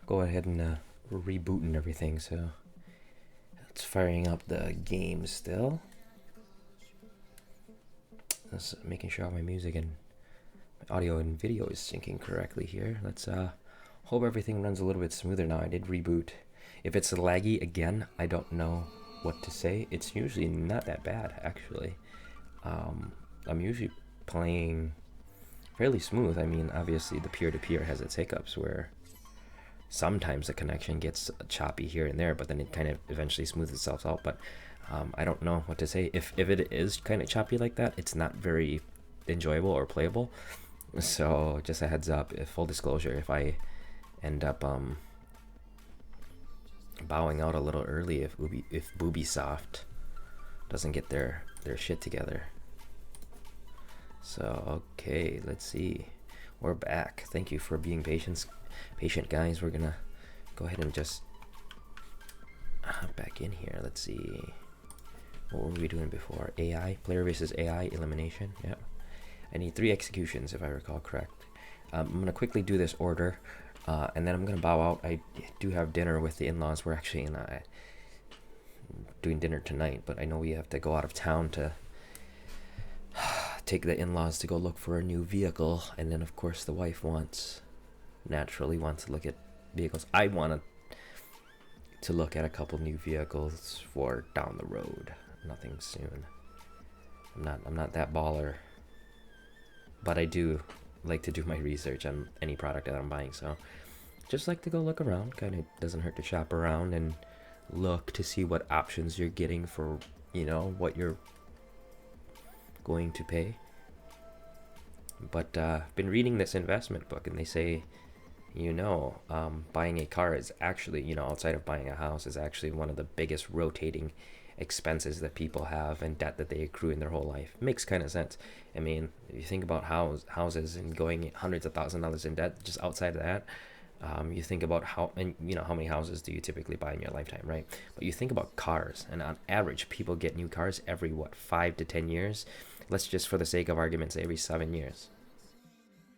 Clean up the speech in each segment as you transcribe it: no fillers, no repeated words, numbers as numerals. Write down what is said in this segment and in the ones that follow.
go ahead and reboot and everything. So it's firing up the game still. That's making sure all my music and my audio and video is syncing correctly here. Let's hope everything runs a little bit smoother now. I did reboot. If it's laggy again, I don't know what to say. It's usually not that bad, actually. I'm usually playing fairly smooth. I mean, obviously the peer-to-peer has its hiccups where sometimes the connection gets choppy here and there, but then it kind of eventually smooths itself out. But I don't know what to say. If it is kind of choppy like that, it's not very enjoyable or playable. So just a heads up, full disclosure, if I end up bowing out a little early, if Ubisoft doesn't get their shit together. So okay, let's see. We're back. Thank you for being patient, guys. We're gonna go ahead and just hop back in here. Let's see. What were we doing before? AI, player versus AI elimination. Yeah. I need 3 executions if I recall correct. I'm gonna quickly do this order, and then I'm gonna bow out. I do have dinner with the in-laws. We're actually doing dinner tonight, but I know we have to go out of town to take the in-laws to go look for a new vehicle, and then of course the wife naturally wants to look at vehicles. I want to look at a couple new vehicles for down the road. Nothing soon. I'm not that baller, but I do like to do my research on any product that I'm buying. So just like to go look around. Kind of doesn't hurt to shop around and look to see what options you're getting for, you know, what you're going to pay. But I've been reading this investment book, and they say, you know, buying a car is actually, you know, outside of buying a house, is actually one of the biggest rotating expenses that people have and debt that they accrue in their whole life. Makes kind of sense. I mean, if you think about houses and going hundreds of thousands of dollars in debt just outside of that, you think about how many houses do you typically buy in your lifetime, right? But you think about cars, and on average, people get new cars every 5 to 10 years. Let's just, for the sake of argument, say every 7 years.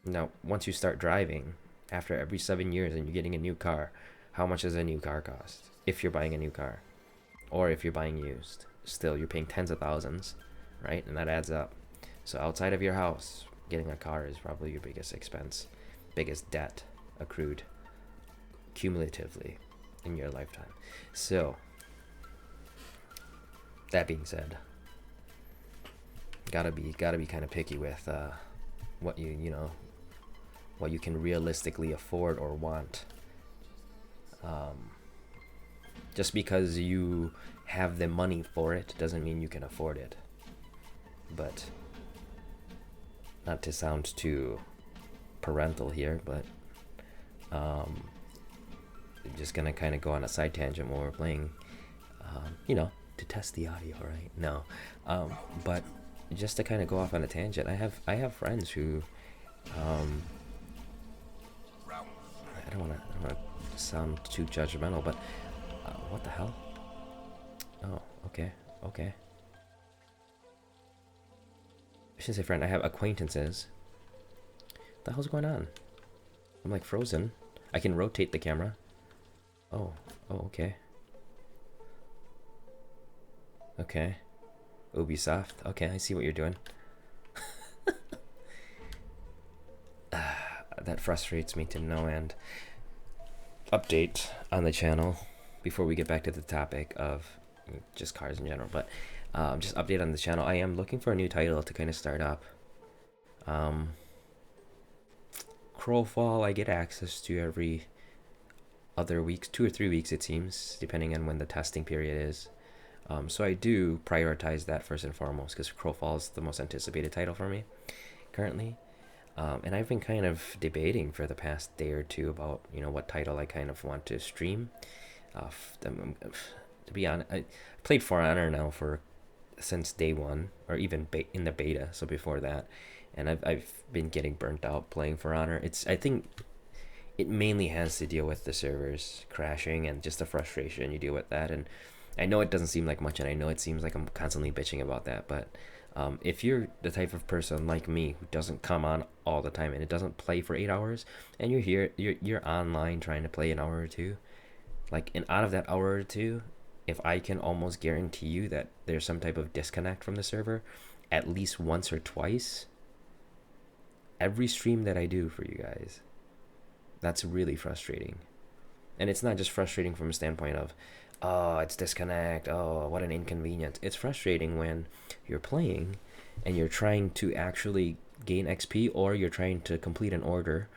Now, once you start driving, after every 7 years, and you're getting a new car, how much does a new car cost? If you're buying a new car, or if you're buying used, still you're paying tens of thousands, right? And that adds up. So outside of your house, getting a car is probably your biggest expense, biggest debt accrued cumulatively in your lifetime. So that being said, gotta be kind of picky with what what you can realistically afford or want. Just because you have the money for it doesn't mean you can afford it. But not to sound too parental here, but I'm just gonna kind of go on a side tangent while we're playing, to test the audio, right? No, but just to kind of go off on a tangent, I have friends who, I don't want to sound too judgmental, but what the hell? Oh, okay. I shouldn't say friend. I have acquaintances. What the hell's going on? I'm like frozen. I can rotate the camera. Oh, okay. Okay. Ubisoft. Okay, I see what you're doing. That frustrates me to no end. Update on the channel before we get back to the topic of just cars in general, but just update on the channel. I am looking for a new title to kind of start up. Crowfall I get access to every other weeks, 2 or 3 weeks it seems, depending on when the testing period is. So I do prioritize that first and foremost, because Crowfall is the most anticipated title for me currently. And I've been kind of debating for the past day or two about, what title I kind of want to stream. To be honest, I played For Honor now since day one, or even in the beta, so before that, and I've been getting burnt out playing For Honor. I think it mainly has to deal with the servers crashing and just the frustration you deal with that. And I know it doesn't seem like much, and I know it seems like I'm constantly bitching about that, but If you're the type of person like me who doesn't come on all the time and it doesn't play for 8 hours, and you're here, you're online trying to play an hour or two, like, and out of that hour or two, if I can almost guarantee you that there's some type of disconnect from the server at least once or twice every stream that I do for you guys, that's really frustrating. And it's not just frustrating from a standpoint of, oh, it's disconnect, oh, what an inconvenience. It's frustrating when you're playing and you're trying to actually gain XP, or you're trying to complete an order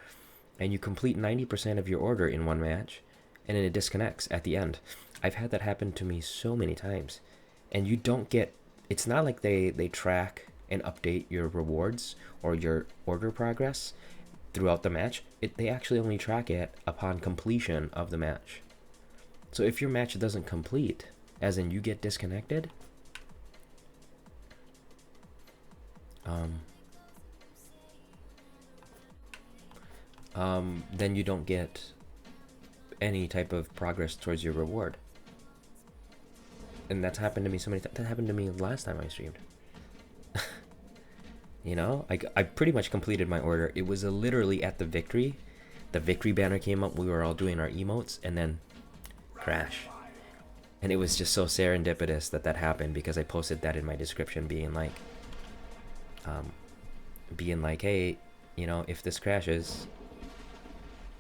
and you complete 90% of your order in one match and then it disconnects at the end. I've had that happen to me so many times. And you don't get, it's not like they track and update your rewards or your order progress throughout the match. They actually only track it upon completion of the match. So if your match doesn't complete, as in you get disconnected, then you don't get any type of progress towards your reward. And that's happened to me so many times. That happened to me last time I streamed. You know, I pretty much completed my order. It was literally at the victory banner came up, we were all doing our emotes, and then crash. And it was just so serendipitous that happened, because I posted that in my description, being like, hey, you know, if this crashes,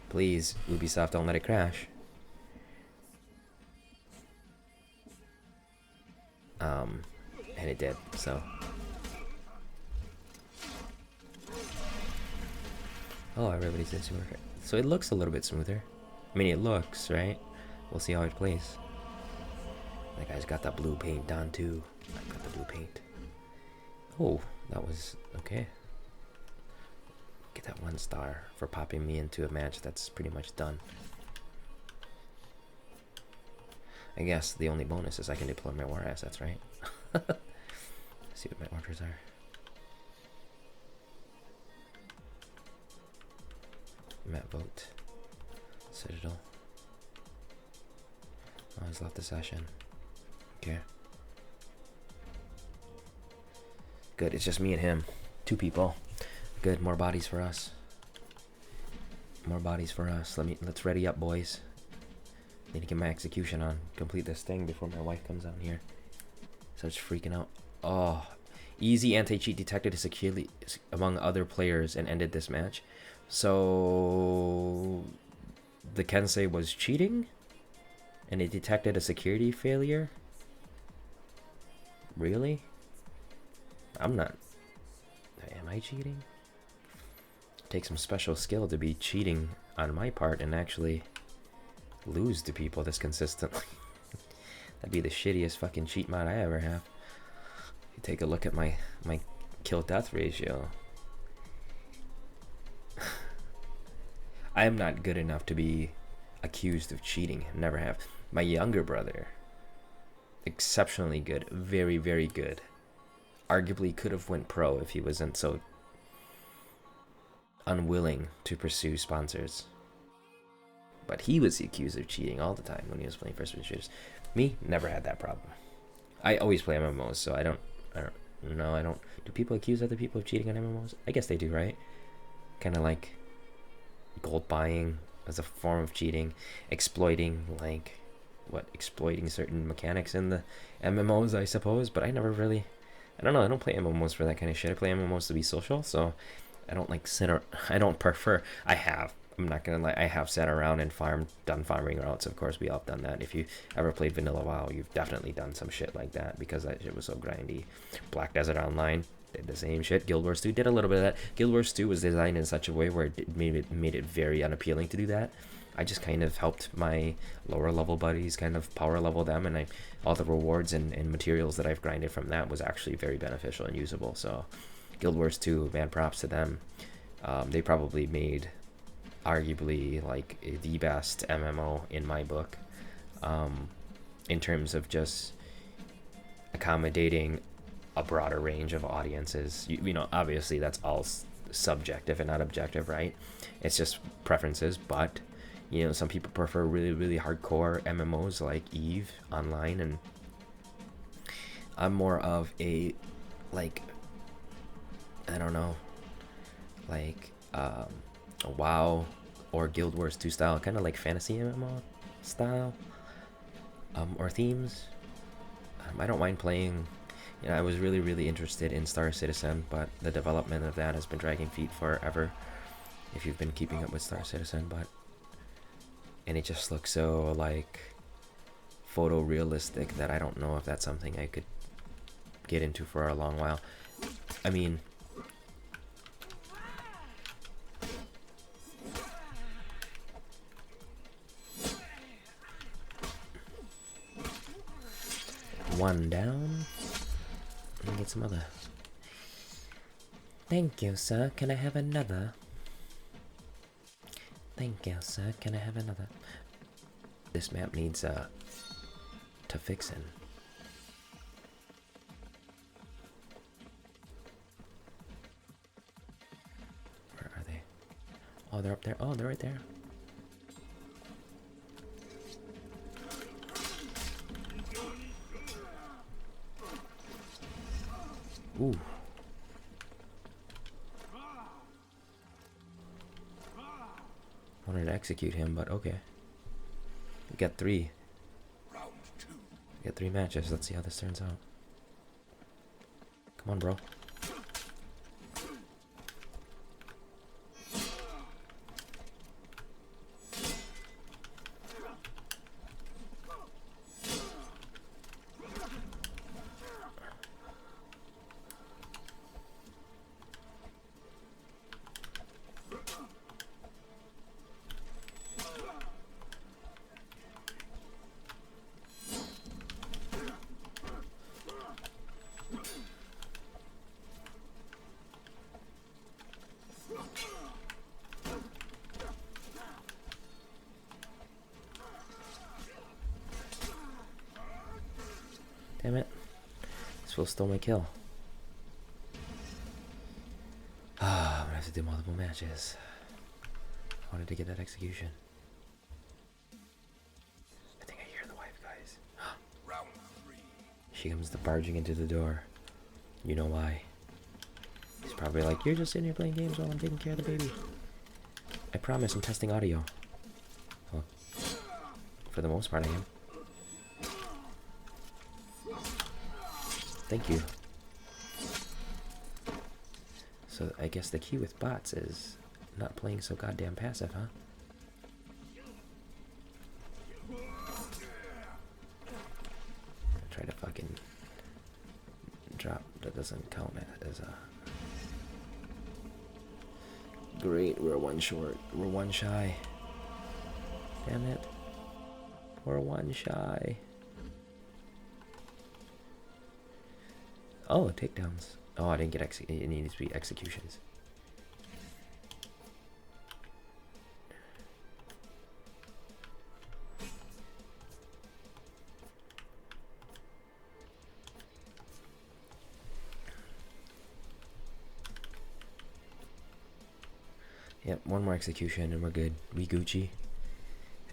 please, Ubisoft, don't let it crash. And it did, so. Oh, everybody says super. So it looks a little bit smoother. I mean, it looks, right? We'll see how it plays. That guy's got that blue paint on too. I've got the blue paint. Oh, that was okay. Get that 1 star for popping me into a match that's pretty much done. I guess the only bonus is I can deploy my war assets, right? See what my orders are. Map vote. Citadel. Oh, he's left the session. Okay. Good, it's just me and him. 2 people. Good, more bodies for us. More bodies for us. Let's ready up, boys. Need to get my execution on. Complete this thing before my wife comes out here. Starts freaking out. Oh, easy anti-cheat detected securely among other players and ended this match. So the Kensei was cheating and it detected a security failure? Really? I'm not. Am I cheating? Take some special skill to be cheating on my part and actually lose to people this consistently. That'd be the shittiest fucking cheat mod I ever have. You take a look at my kill death ratio. I am not good enough to be accused of cheating. Never have. My younger brother, exceptionally good, very, very good. Arguably could have went pro if he wasn't so unwilling to pursue sponsors. But he was accused of cheating all the time when he was playing first-person shooters. Me, never had that problem. I always play MMOs, so I don't know. Do people accuse other people of cheating on MMOs? I guess they do, right? Kind of like gold buying as a form of cheating, exploiting, like, exploiting certain mechanics in the MMOs, I suppose. But I never really, I don't know, I don't play MMOs for that kind of shit. I play MMOs to be social, so I don't like I don't prefer, I'm not gonna lie, I have sat around and done farming routes. Of course, we all have done that. If you ever played Vanilla WoW, you've definitely done some shit like that, because that shit was so grindy. Black Desert Online did the same shit. Guild Wars 2 did a little bit of that. Guild Wars 2 was designed in such a way where it made it very unappealing to do that. I just kind of helped my lower level buddies kind of power level them, and all the rewards and materials that I've grinded from that was actually very beneficial and usable. So Guild Wars 2, man, props to them. They probably made arguably like the best MMO in my book, in terms of just accommodating a broader range of audiences. You know, obviously that's all subjective and not objective, right? It's just preferences, but you know, some people prefer really, really hardcore MMOs like EVE Online, and I'm more of a like, I don't know, like a WoW or Guild Wars 2 style, kind of like fantasy MMO style, or themes. I don't mind playing. You know, I was really interested in Star Citizen, but the development of that has been dragging feet forever. If you've been keeping up with Star Citizen, and it just looks so like photorealistic that I don't know if that's something I could get into for a long while. I mean, one down. Let me get some other. Thank you, sir. Can I have another? Thank you, sir. Can I have another? This map needs to fixin'. Where are they? Oh, they're up there. Oh, they're right there. Ooh. Wanted to execute him, but okay. We got 3. We got 3 matches. Let's see how this turns out. Come on, bro. Damn it. This fool stole my kill. Ah, I'm gonna have to do multiple matches. I wanted to get that execution. I think I hear the wife, guys. Round 3. She comes barging into the door. You know why. He's probably like, you're just sitting here playing games while I'm taking care of the baby. I promise I'm testing audio. Well, for the most part I am. Thank you. So I guess the key with bots is not playing so goddamn passive, huh? Try to fucking drop. That doesn't count as a... Great, we're 1 short. We're 1 shy. Damn it. We're 1 shy. Oh, takedowns. Oh, I didn't get it needs to be executions. Yep, 1 more execution and we're good. We Gucci.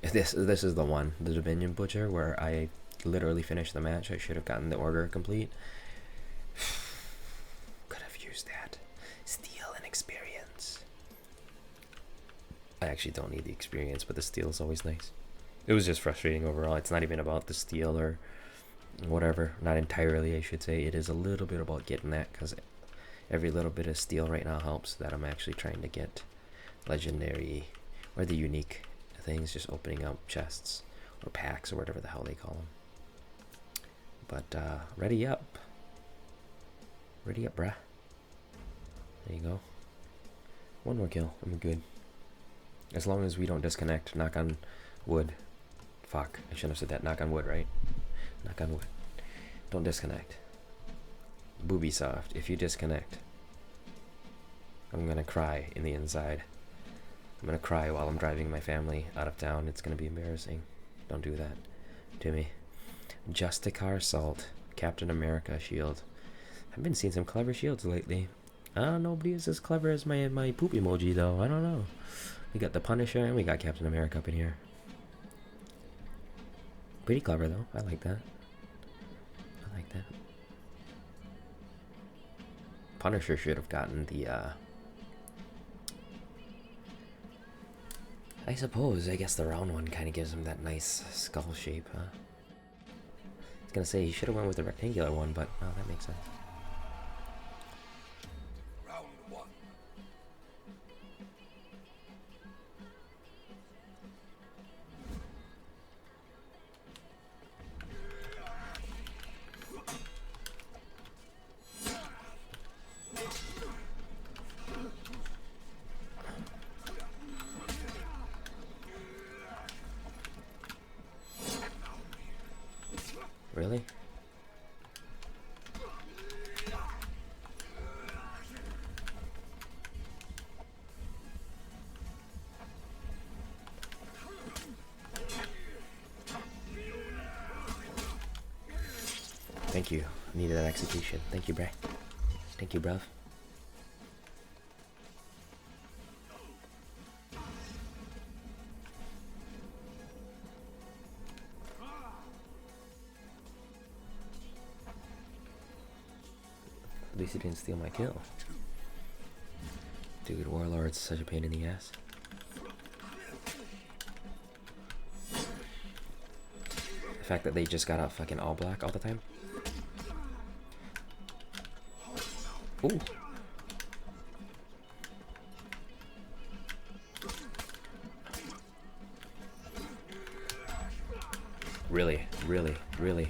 This is the one, the Dominion Butcher, where I literally finished the match. I should have gotten the order complete. Could have used that. Steel and experience. I actually don't need the experience, but the steel is always nice. It was just frustrating overall. It's not even about the steel or whatever. Not entirely, I should say. It is a little bit about getting that, because every little bit of steel right now helps that I'm actually trying to get legendary or the unique things, just opening up chests or packs or whatever the hell they call them. But ready up. Ready up, bruh. There you go. 1 more kill. I'm good. As long as we don't disconnect. Knock on wood. Fuck. I shouldn't have said that. Knock on wood, right? Knock on wood. Don't disconnect. Booby soft. If you disconnect, I'm gonna cry in the inside. I'm gonna cry while I'm driving my family out of town. It's gonna be embarrassing. Don't do that to me. Justicar Salt. Captain America shield. I've been seeing some clever shields lately. Nobody is as clever as my poop emoji though. I don't know. We got the Punisher and we got Captain America up in here. Pretty clever though. I like that. I like that. Punisher should have gotten the, I suppose, I guess the round one kind of gives him that nice skull shape, huh? I was gonna say, he should have went with the rectangular one, but, oh, that makes sense. Really? Thank you. Needed that execution. Thank you, bruh. Thank you, bruv. At least he didn't steal my kill. Dude, Warlord's such a pain in the ass. The fact that they just got out fucking all black all the time. Ooh. Really, really, really,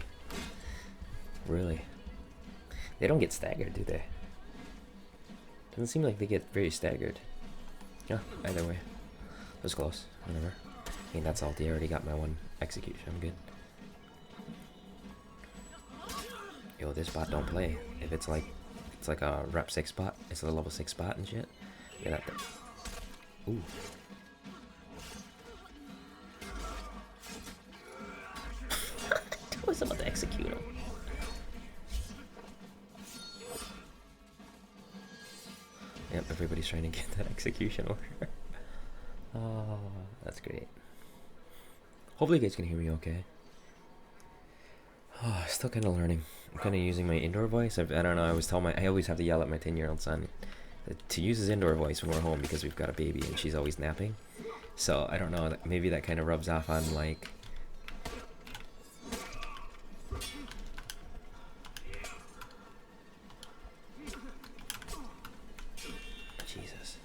really. They don't get staggered, do they? Doesn't seem like they get very staggered. Yeah, either way. That was close. Whatever. I mean, that's salty. I already got my one execution. I'm good. Yo, this bot don't play. If it's like a rep 6 bot, it's a level 6 bot and shit. Yeah, that thing. Ooh. I was about to execute him. Yep, everybody's trying to get that execution order. Oh, that's great. Hopefully you guys can hear me okay. Oh, still kind of learning. I'm kind of using my indoor voice. I don't know, I always have to yell at my 10-year-old son to use his indoor voice when we're home because we've got a baby and she's always napping. So, I don't know, maybe that kind of rubs off on, like... Jesus.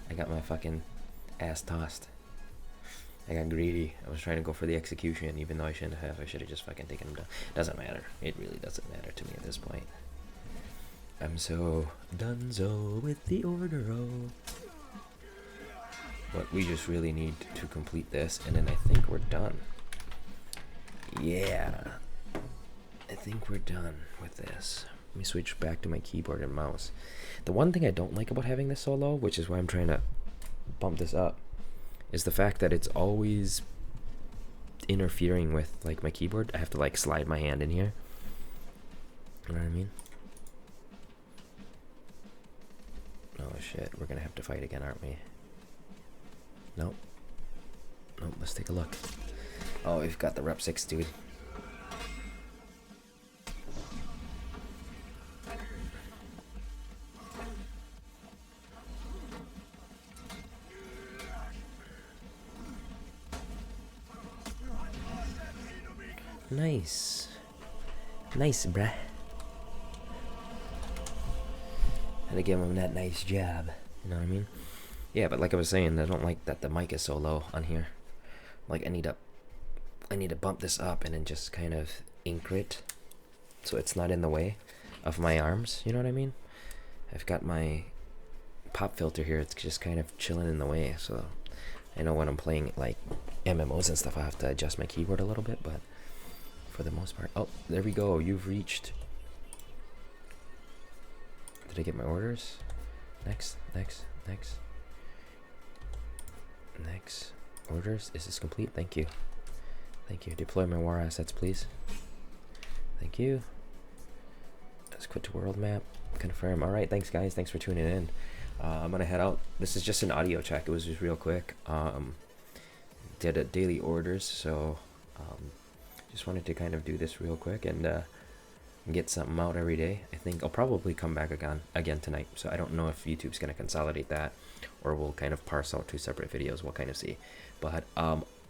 I got my fucking ass tossed. I got greedy. I was trying to go for the execution even though I shouldn't have. I should have just fucking taken him down. Doesn't matter. It really doesn't matter to me at this point. I'm so donezo with the order. But we just really need to complete this and then I think we're done. Yeah. I think we're done with this. Let me switch back to my keyboard and mouse. The one thing I don't like about having this so low, which is why I'm trying to bump this up, is the fact that it's always interfering with like my keyboard. I have to like slide my hand in here. You know what I mean? Oh shit, we're gonna have to fight again, aren't we? Nope. Nope, let's take a look. Oh, we've got the rep 6 dude. Nice. Nice, bruh. Had to give him that nice jab. You know what I mean? Yeah, but like I was saying, I don't like that the mic is so low on here. Like I need to bump this up and then just kind of anchor it so it's not in the way of my arms. You know what I mean? I've got my pop filter here. It's just kind of chilling in the way. So I know when I'm playing like MMOs and stuff, I have to adjust my keyboard a little bit, but for the most part. Oh, there we go. You've reached. Did I get my orders? Next. Orders. Is this complete? Thank you. Thank you. Deploy my war assets, please. Thank you. Let's quit to world map. Confirm. Alright, thanks guys. Thanks for tuning in. I'm gonna head out. This is just an audio check. It was just real quick. did a daily orders, so just wanted to kind of do this real quick and get something out every day. I think I'll probably come back again tonight, so I don't know if YouTube's going to consolidate that or we'll kind of parse out 2 separate videos. We'll kind of see. But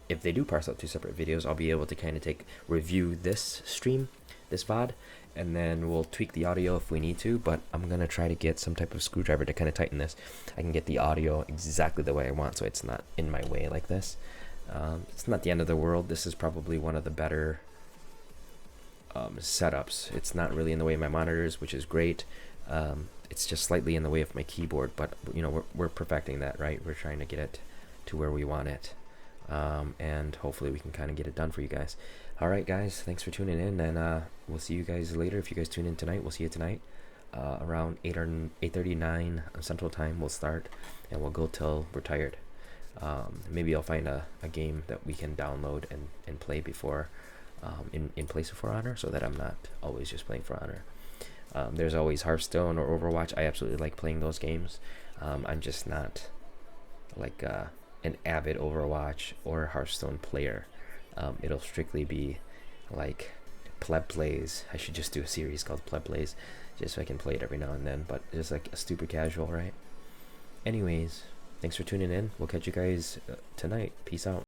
if they do parse out 2 separate videos, I'll be able to kind of review this stream, this VOD, and then we'll tweak the audio if we need to. But I'm going to try to get some type of screwdriver to kind of tighten this. I can get the audio exactly the way I want, so it's not in my way like this. It's not the end of the world. This is probably one of the better setups. It's not really in the way of my monitors, which is great. It's just slightly in the way of my keyboard, but you know, we're perfecting that, right? We're trying to get it to where we want it, and hopefully we can kind of get it done for you guys. All right, guys, thanks for tuning in, and we'll see you guys later. If you guys tune in tonight, we'll see you tonight around 8 or 8:39 Central Time. We'll start, and we'll go till we're tired. Maybe I'll find a game that we can download and play before, in place of For Honor, so that I'm not always just playing For Honor. There's always Hearthstone or Overwatch. I absolutely like playing those games. I'm just not like an avid Overwatch or Hearthstone player. It'll strictly be like Pt.II Plays. I should just do a series called Pt.II Plays, just so I can play it every now and then, but just like a stupid casual, right? Anyways, thanks for tuning in. We'll catch you guys tonight. Peace out.